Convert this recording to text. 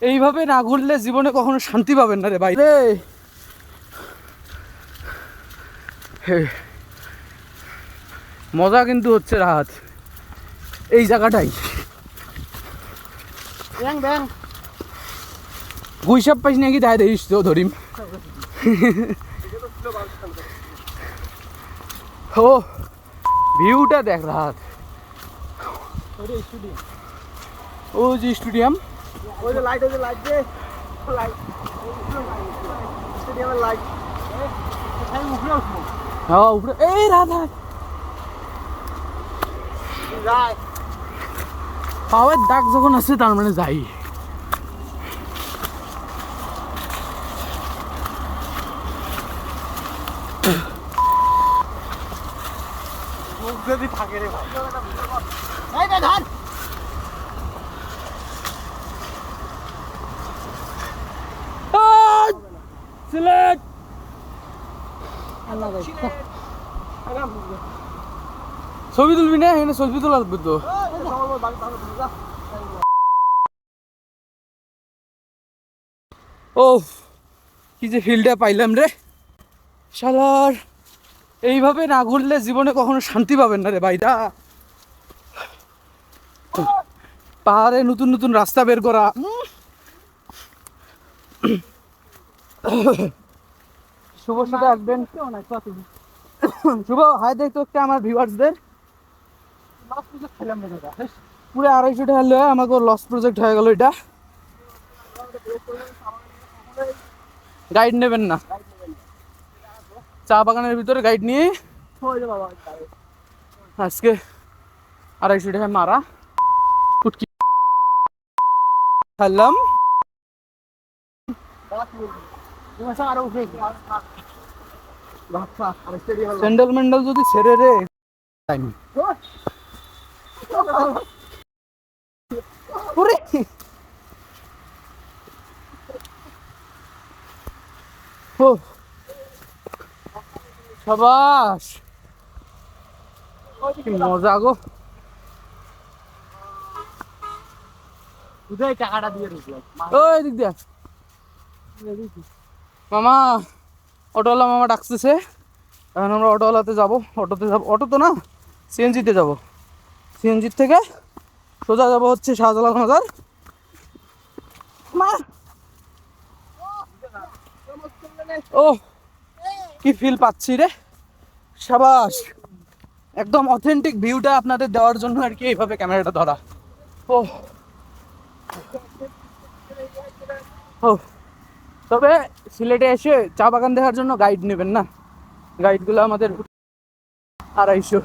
এইভাবে না ঘুরলে জীবনে কখনো শান্তি পাবেন না রে ভাই রে। মজা কিন্তু হচ্ছে রাত এই জায়গাটাই। গুইসাপ পাইস নাকি তাই দেখিস তো ধরিম। ও ভিউটা দেখ রাত। ও যে স্টেডিয়াম, ওই যে লাইট, ওই যে লাইট, যে লাইট স্টেডিয়ামের লাইট। হ্যাঁ উপরে এই রাধা যায় পাওয়ার দাগ যখন আছে তার মানে যাই। মুখ যদি থাকে রে ভাই। এই বে ধান সিলেট আল্লাহ ভাই। ছবি তুলবি না? এখানে ছবি তোলা লাগবে তো। ও কি যে ফিল্ডটা পাইলাম রে শালার। এইভাবে না ঘুরলে জীবনে কখনো শান্তি পাবেন না রে ভাইটা। পাহাড়ে নতুন নতুন রাস্তা বের করা। শুভ সাথে আসবেন। শুভ হাই দেখতো একটা আমার ভিউয়ার্সদের। পুরো 250 টাকা হলে আমাকে লস প্রজেক্ট হয়ে গেল এটা। গাইড নেবেন না, চা বাগানের ভিতরে গাইড নিয়ে আজকে 250 টাকা মারা পুটকি খাইলাম। স্যান্ডেল ম্যান্ডেল যদি ছেড়ে রে ও সাবাস কি মজা গো। টাকাটা দিয়ে দিচ্ছি ওই দিক দিয়া মামা, অটোওয়ালা মামা ডাকতেছে। এখন আমরা অটোওয়ালাতে যাবো, অটোতে যাবো। অটো তো না, সিএনজিতে যাবো। সিএনজির থেকে সোজা যাবো হচ্ছে শাহজালাল মাজার। ও কি ফিল পাচ্ছি রে, সাবাস। একদম অথেন্টিক ভিউটা আপনাদের দেওয়ার জন্য আর কি এইভাবে ক্যামেরাটা ধরা। ও ও তবে সিলেটে এসে চা বাগান দেখার জন্য গাইড নেবেন না, গাইডগুলো আমাদের 250।